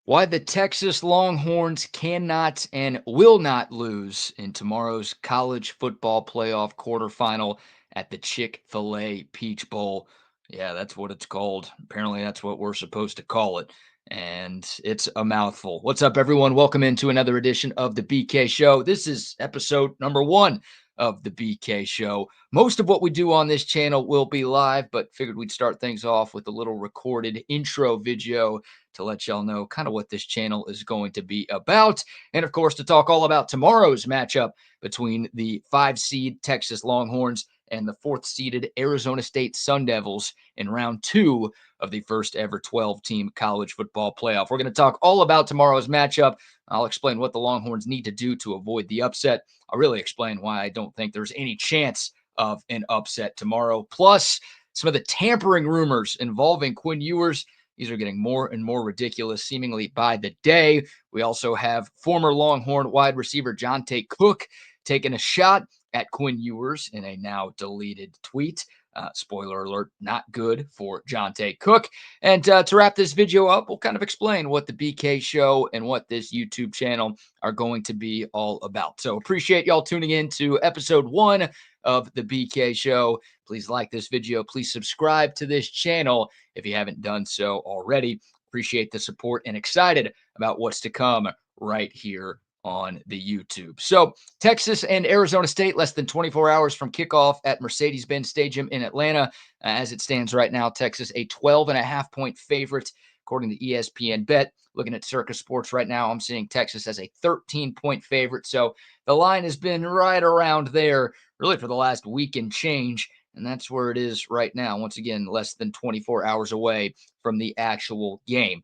Why the Texas Longhorns cannot and will not lose in tomorrow's college football playoff quarterfinal at the Chick-Fil-A Peach Bowl. Yeah, that's what it's called. Apparently, that's what we're supposed to call it. And it's a mouthful. What's up, everyone? Welcome into another edition of the BK Show. This is episode number 1 of the BK Show. Most of what we do on this channel will be live, but figured we'd start things off with a little recorded intro video to let y'all know kind of what this channel is going to be about. And of course, to talk all about tomorrow's matchup between the 5 seed Texas Longhorns and the 4th seeded Arizona State Sun Devils in round 2 of the first ever 12-team college football playoff. We're going to talk all about tomorrow's matchup. I'll explain what the Longhorns need to do to avoid the upset. I'll really explain why I don't think there's any chance of an upset tomorrow. Plus, some of the tampering rumors involving Quinn Ewers. These are getting more and more ridiculous, seemingly by the day. We also have former Longhorn wide receiver Jonte Cook taking a shot at Quinn Ewers in a now deleted tweet. Spoiler alert, not good for Jonte Cook. And to wrap this video up, we'll kind of explain what the BK Show and what this YouTube channel are going to be all about. So appreciate y'all tuning in to episode 1 of the BK Show. Please like this video. Please subscribe to this channel if you haven't done so already. Appreciate the support and excited about what's to come right here on the YouTube. So Texas and Arizona State less than 24 hours from kickoff at Mercedes-Benz Stadium in Atlanta. As it stands right now, Texas a 12.5-point favorite according to ESPN Bet. Looking at Circa Sports right now, I'm seeing Texas as a 13-point favorite. So the line has been right around there really for the last week and change. And that's where it is right now. Once again, less than 24 hours away from the actual game.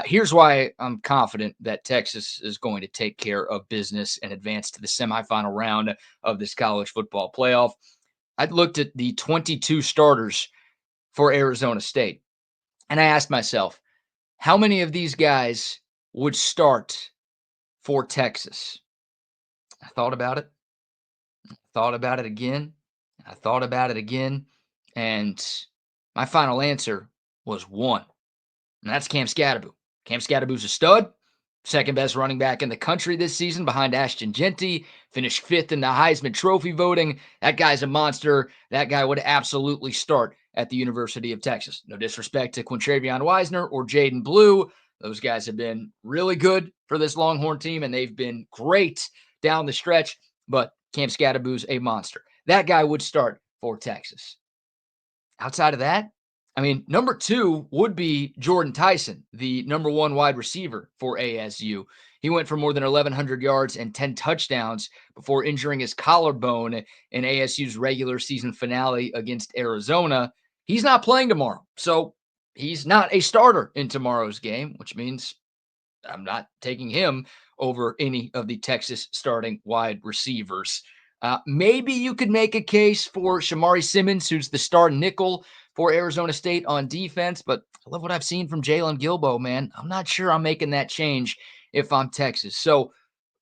Here's why I'm confident that Texas is going to take care of business and advance to the semifinal round of this college football playoff. I looked at the 22 starters for Arizona State, and I asked myself, how many of these guys would start for Texas? I thought about it, thought about it again. I thought about it again, and my final answer was 1, and that's Cam Scatterbo. Cam Scatterbo's a stud, second best running back in the country this season behind Ashton Genty, finished 5th in the Heisman Trophy voting. That guy's a monster. That guy would absolutely start at the University of Texas. No disrespect to Quintravion Wisner or Jaden Blue. Those guys have been really good for this Longhorn team, and they've been great down the stretch, but Cam Scatterbo's a monster. That guy would start for Texas. Outside of that, I mean, number 2 would be Jordan Tyson, the number 1 wide receiver for ASU. He went for more than 1,100 yards and 10 touchdowns before injuring his collarbone in ASU's regular season finale against Arizona. He's not playing tomorrow, so he's not a starter in tomorrow's game, which means I'm not taking him over any of the Texas starting wide receivers. Maybe you could make a case for Shamari Simmons, who's the star nickel for Arizona State on defense, but I love what I've seen from Jalen Gilbo, man. I'm not sure I'm making that change if I'm Texas. So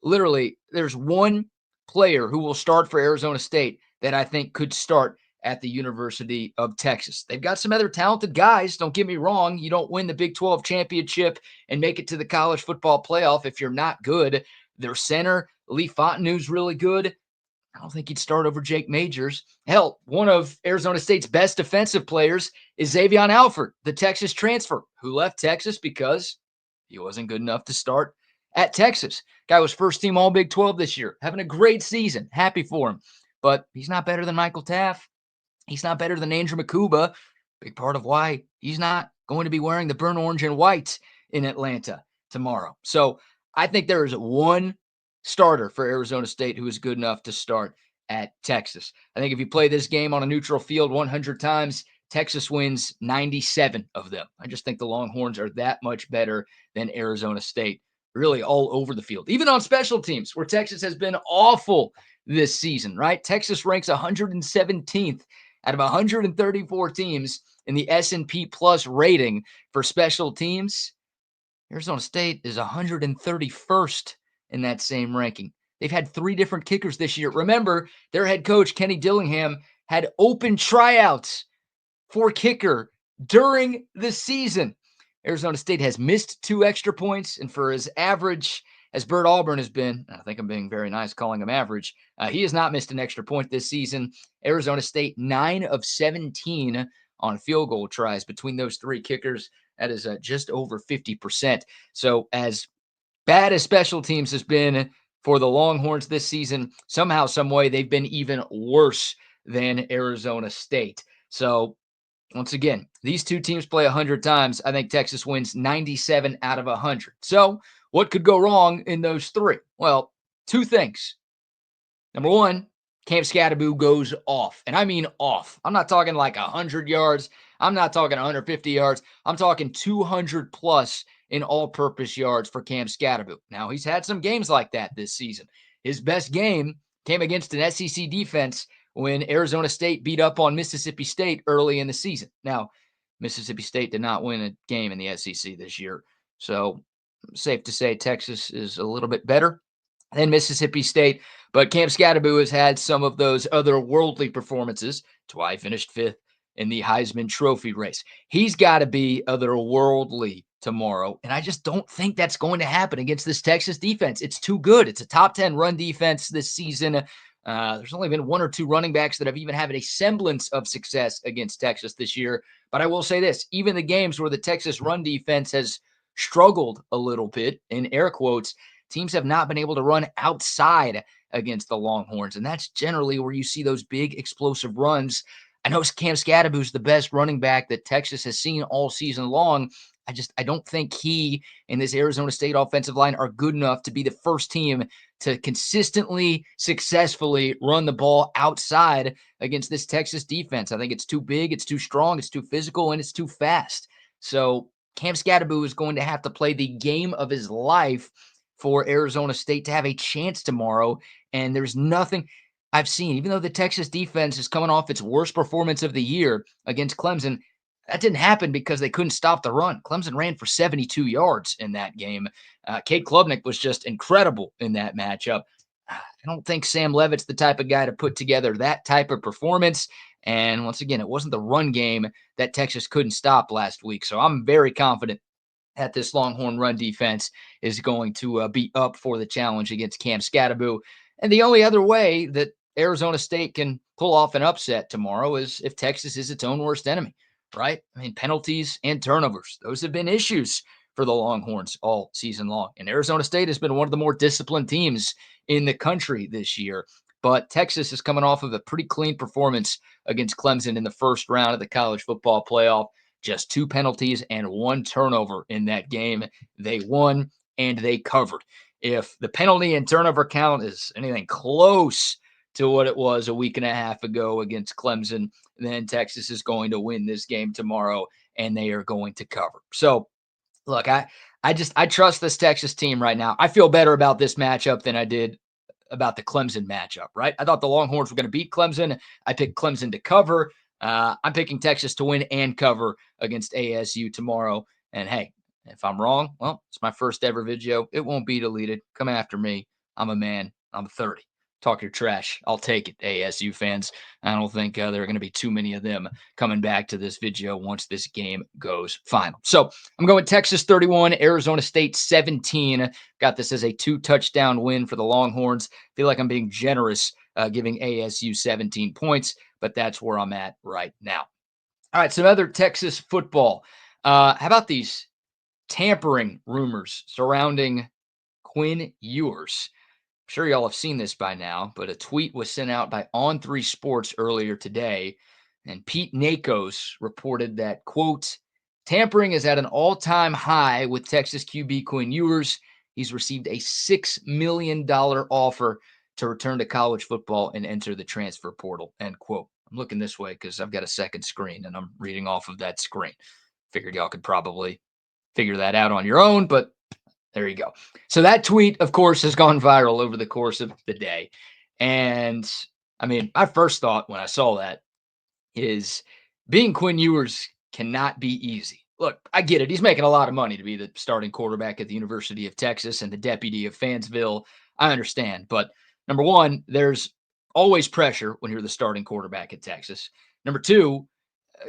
literally, there's one player who will start for Arizona State that I think could start at the University of Texas. They've got some other talented guys. Don't get me wrong. You don't win the Big 12 championship and make it to the college football playoff if you're not good. Their center, Lee Fontenot's really good. I don't think he'd start over Jake Majors. Hell, one of Arizona State's best defensive players is Xavion Alford, the Texas transfer, who left Texas because he wasn't good enough to start at Texas. Guy was first team All Big 12 this year, having a great season. Happy for him. But he's not better than Michael Taft. He's not better than Andrew Makuba. Big part of why he's not going to be wearing the burnt orange and white in Atlanta tomorrow. So I think there is one starter for Arizona State who is good enough to start at Texas. I think if you play this game on a neutral field 100 times, Texas wins 97 of them. I just think the Longhorns are that much better than Arizona State, really all over the field, even on special teams where Texas has been awful this season, right? Texas ranks 117th out of 134 teams in the S&P Plus rating for special teams. Arizona State is 131st in that same ranking. They've had 3 different kickers this year. Remember, their head coach, Kenny Dillingham, had open tryouts for kicker during the season. Arizona State has missed 2 extra points, and for as average as Bert Auburn has been, I think I'm being very nice calling him average, he has not missed an extra point this season. Arizona State, 9 of 17 on field goal tries between those 3 kickers. That is just over 50%. So as bad as special teams has been for the Longhorns this season, somehow, some way, they've been even worse than Arizona State. So once again, these two teams play 100 times. I think Texas wins 97 out of 100. So what could go wrong in those 3? Well, 2 things. Number 1, Camp Scattaboo goes off, and I mean off. I'm not talking like 100 yards. I'm not talking 150 yards. I'm talking 200 plus in all-purpose yards for Camp Scattaboo. Now, he's had some games like that this season. His best game came against an SEC defense when Arizona State beat up on Mississippi State early in the season. Now, Mississippi State did not win a game in the SEC this year, so safe to say Texas is a little bit better than Mississippi State. But Camp Scattaboo has had some of those otherworldly performances. That's why he finished 5th in the Heisman Trophy race. He's got to be otherworldly tomorrow. And I just don't think that's going to happen against this Texas defense. It's too good. It's a top 10 run defense this season. There's only been 1 or 2 running backs that have even had a semblance of success against Texas this year. But I will say this, even the games where the Texas run defense has struggled a little bit, in air quotes, teams have not been able to run outside against the Longhorns. And that's generally where you see those big explosive runs. I know Cam Scattaboo's the best running back that Texas has seen all season long. I don't think he and this Arizona State offensive line are good enough to be the first team to consistently, successfully run the ball outside against this Texas defense. I think it's too big, it's too strong, it's too physical, and it's too fast. So Cam Scattaboo is going to have to play the game of his life for Arizona State to have a chance tomorrow. And there's nothing I've seen, even though the Texas defense is coming off its worst performance of the year against Clemson. That didn't happen because they couldn't stop the run. Clemson ran for 72 yards in that game. Cade Klubnik was just incredible in that matchup. I don't think Sam Levitt's the type of guy to put together that type of performance. And once again, it wasn't the run game that Texas couldn't stop last week. So I'm very confident that this Longhorn run defense is going to be up for the challenge against Cam Scattaboo. And the only other way that Arizona State can pull off an upset tomorrow is if Texas is its own worst enemy, right? I mean, penalties and turnovers, those have been issues for the Longhorns all season long. And Arizona State has been one of the more disciplined teams in the country this year. But Texas is coming off of a pretty clean performance against Clemson in the first round of the college football playoff. Just 2 penalties and 1 turnover in that game. They won and they covered. If the penalty and turnover count is anything close to what it was a week and a half ago against Clemson, then Texas is going to win this game tomorrow and they are going to cover. So, look, I trust this Texas team right now. I feel better about this matchup than I did about the Clemson matchup, right? I thought the Longhorns were going to beat Clemson. I picked Clemson to cover. I'm picking Texas to win and cover against ASU tomorrow. And hey, if I'm wrong, well, it's my first ever video. It won't be deleted. Come after me. I'm a man. I'm 30. Talk your trash. I'll take it, ASU fans. I don't think there are going to be too many of them coming back to this video once this game goes final. So I'm going Texas 31, Arizona State 17. Got this as a 2-touchdown win for the Longhorns. Feel like I'm being generous giving ASU 17 points, but that's where I'm at right now. All right, some other Texas football. How about these tampering rumors surrounding Quinn Ewers? I'm sure y'all have seen this by now, but a tweet was sent out by On3 Sports earlier today, and Pete Nakos reported that, quote, tampering is at an all-time high with Texas QB Quinn Ewers. He's received a $6 million offer to return to college football and enter the transfer portal, end quote. I'm looking this way because I've got a second screen and I'm reading off of that screen. Figured y'all could probably figure that out on your own, but there you go. So that tweet, of course, has gone viral over the course of the day. And I mean, my first thought when I saw that is being Quinn Ewers cannot be easy. Look, I get it. He's making a lot of money to be the starting quarterback at the University of Texas and the deputy of Fansville. I understand. But number one, there's always pressure when you're the starting quarterback at Texas. Number two,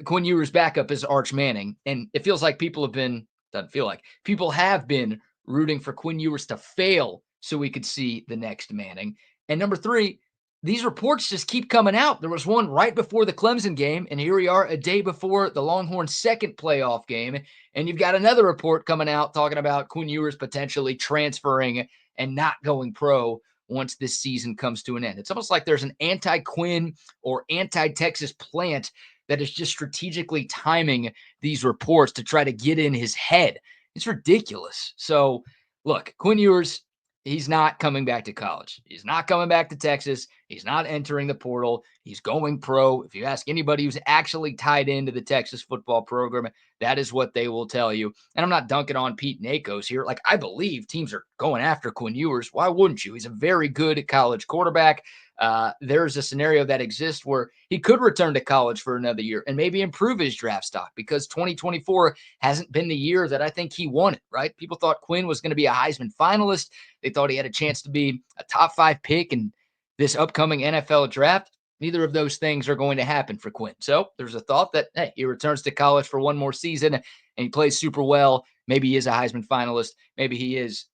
Quinn Ewers' backup is Arch Manning. And it feels like people have been Doesn't feel like. People have been rooting for Quinn Ewers to fail so we could see the next Manning. And number three, these reports just keep coming out. There was one right before the Clemson game, and here we are a day before the Longhorns' second playoff game. And you've got another report coming out talking about Quinn Ewers potentially transferring and not going pro once this season comes to an end. It's almost like there's an anti-Quinn or anti-Texas plant that is just strategically timing these reports to try to get in his head. It's ridiculous. So, look, Quinn Ewers, he's not coming back to college. He's not coming back to Texas. He's not entering the portal. He's going pro. If you ask anybody who's actually tied into the Texas football program, that is what they will tell you. And I'm not dunking on Pete Nakos here. Like, I believe teams are going after Quinn Ewers. Why wouldn't you? He's a very good college quarterback. There's a scenario that exists where he could return to college for another year and maybe improve his draft stock, because 2024 hasn't been the year that I think he wanted, right? People thought Quinn was going to be a Heisman finalist. They thought he had a chance to be a top 5 pick in this upcoming NFL draft. Neither of those things are going to happen for Quinn. So there's a thought that, hey, he returns to college for one more season and he plays super well. Maybe he is a Heisman finalist. Maybe he is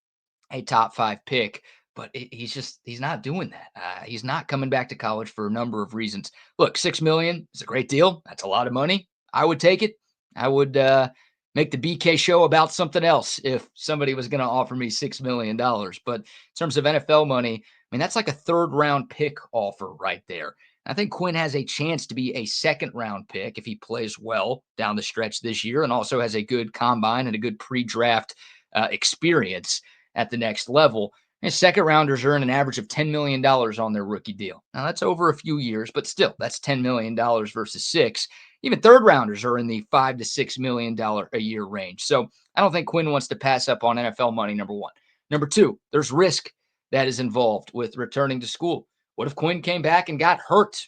a top 5 pick, but he's not doing that. He's not coming back to college for a number of reasons. Look, $6 million is a great deal. That's a lot of money. I would take it. I would make the BK show about something else if somebody was going to offer me $6 million. But in terms of NFL money, I mean, that's like a 3rd round pick offer right there. I think Quinn has a chance to be a 2nd round pick if he plays well down the stretch this year and also has a good combine and a good pre-draft experience at the next level. And 2nd rounders earn an average of $10 million on their rookie deal. Now, that's over a few years, but still, that's $10 million versus 6. Even 3rd rounders are in the $5 to $6 million a year range. So I don't think Quinn wants to pass up on NFL money, number one. Number two, there's risk that is involved with returning to school. What if Quinn came back and got hurt?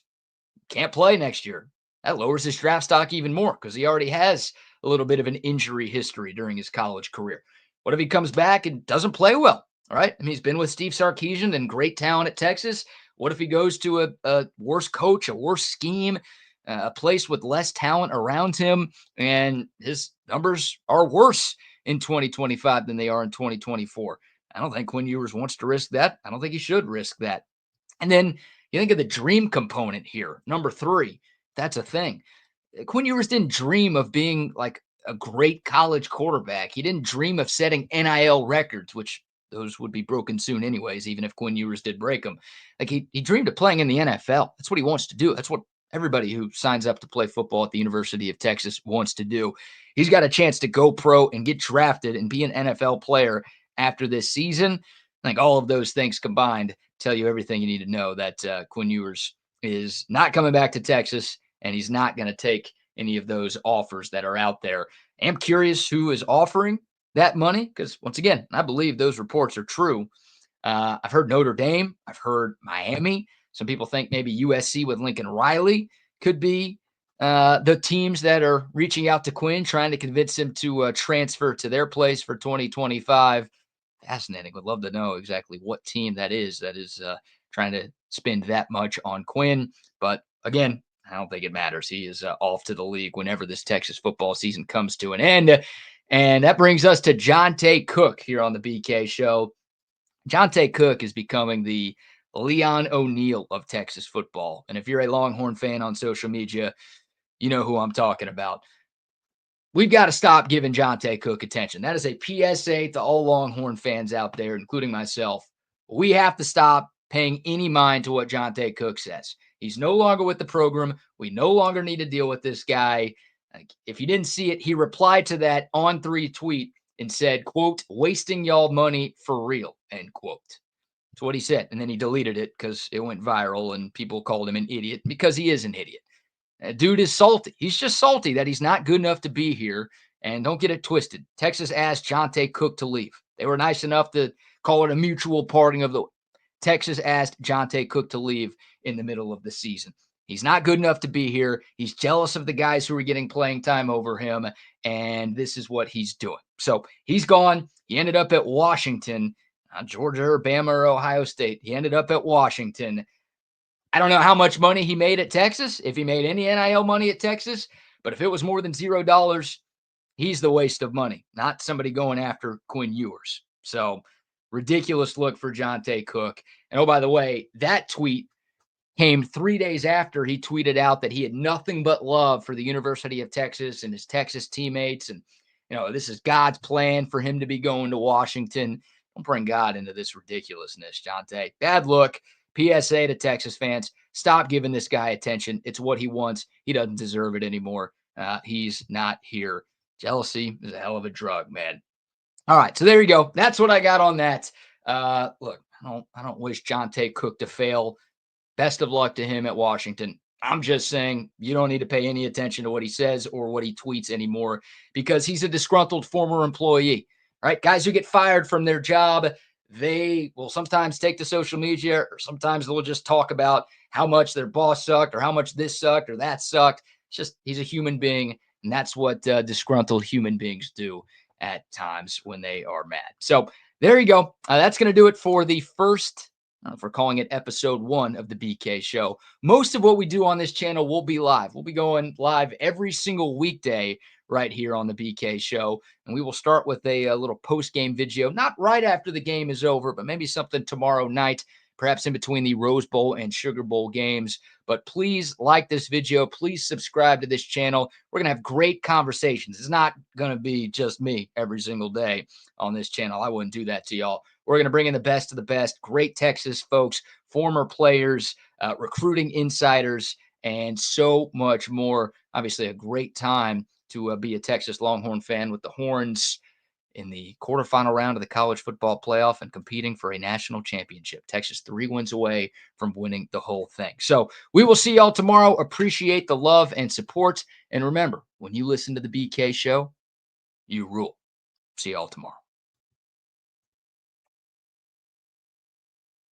Can't play next year. That lowers his draft stock even more because he already has a little bit of an injury history during his college career. What if he comes back and doesn't play well? All right. I mean, he's been with Steve Sarkisian and great talent at Texas. What if he goes to a worse coach, a worse scheme, a place with less talent around him, and his numbers are worse in 2025 than they are in 2024? I don't think Quinn Ewers wants to risk that. I don't think he should risk that. And then you think of the dream component here. Number 3, that's a thing. Quinn Ewers didn't dream of being like a great college quarterback. He didn't dream of setting NIL records, which those would be broken soon anyways, even if Quinn Ewers did break them. Like he dreamed of playing in the NFL. That's what he wants to do. That's what everybody who signs up to play football at the University of Texas wants to do. He's got a chance to go pro and get drafted and be an NFL player after this season. I think all of those things combined tell you everything you need to know that Quinn Ewers is not coming back to Texas, and he's not going to take any of those offers that are out there. I'm curious who is offering that money because, once again, I believe those reports are true. I've heard Notre Dame. I've heard Miami. Some people think maybe USC with Lincoln Riley could be the teams that are reaching out to Quinn, trying to convince him to transfer to their place for 2025. Fascinating. Would love to know exactly what team that is trying to spend that much on Quinn. But again, I don't think it matters. He is off to the league whenever this Texas football season comes to an end. And that brings us to Jonte Cook here on the BK Show. Jonte Cook is becoming the Leon O'Neal of Texas football. And if you're a Longhorn fan on social media, you know who I'm talking about. We've got to stop giving Jonte Cook attention. That is a PSA to all Longhorn fans out there, including myself. We have to stop paying any mind to what Jonte Cook says. He's no longer with the program. We no longer need to deal with this guy. If you didn't see it, he replied to that On3 tweet and said, quote, wasting y'all money for real, end quote. That's what he said. And then he deleted it because it went viral and people called him an idiot because he is an idiot. Dude is salty. He's just salty that he's not good enough to be here. And don't get it twisted. Texas asked Jonte Cook to leave. They were nice enough to call it a mutual parting of the way. Texas asked Jonte Cook to leave in the middle of the season. He's not good enough to be here. He's jealous of the guys who are getting playing time over him, and this is what he's doing. So he's gone. He ended up at Washington, not Georgia or Bama or Ohio State. He ended up at Washington. I don't know how much money he made at Texas, if he made any NIL money at Texas, but if it was more than $0, he's the waste of money, not somebody going after Quinn Ewers. So ridiculous look for Jonte Cook. And oh, by the way, that tweet came 3 days after he tweeted out that he had nothing but love for the University of Texas and his Texas teammates. And, this is God's plan for him to be going to Washington. Don't bring God into this ridiculousness, Jonte. Bad look. PSA to Texas fans, stop giving this guy attention. It's what he wants. He doesn't deserve it anymore. He's not here. Jealousy is a hell of a drug, man. All right, so there you go. That's what I got on that. Look, I don't wish Jonte Cook to fail. Best of luck to him at Washington. I'm just saying you don't need to pay any attention to what he says or what he tweets anymore because he's a disgruntled former employee. Right? Guys who get fired from their job, they will sometimes take to social media or sometimes they'll just talk about how much their boss sucked or how much this sucked or that sucked. It's just he's a human being, and that's what disgruntled human beings do at times when they are mad. So there you go. That's going to do it for the first for calling it episode 1 of the BK Show. Most of what we do on this channel will be live. We'll be going live every single weekday right here on the BK Show. And we will start with a little post-game video, not right after the game is over, but maybe something tomorrow night, perhaps in between the Rose Bowl and Sugar Bowl games. But please like this video. Please subscribe to this channel. We're going to have great conversations. It's not going to be just me every single day on this channel. I wouldn't do that to y'all. We're going to bring in the best of the best, great Texas folks, former players, recruiting insiders, and so much more. Obviously, a great time to be a Texas Longhorn fan with the Horns in the quarterfinal round of the college football playoff and competing for a national championship. Texas 3 wins away from winning the whole thing. So we will see y'all tomorrow. Appreciate the love and support. And remember, when you listen to the BK Show, you rule. See y'all tomorrow.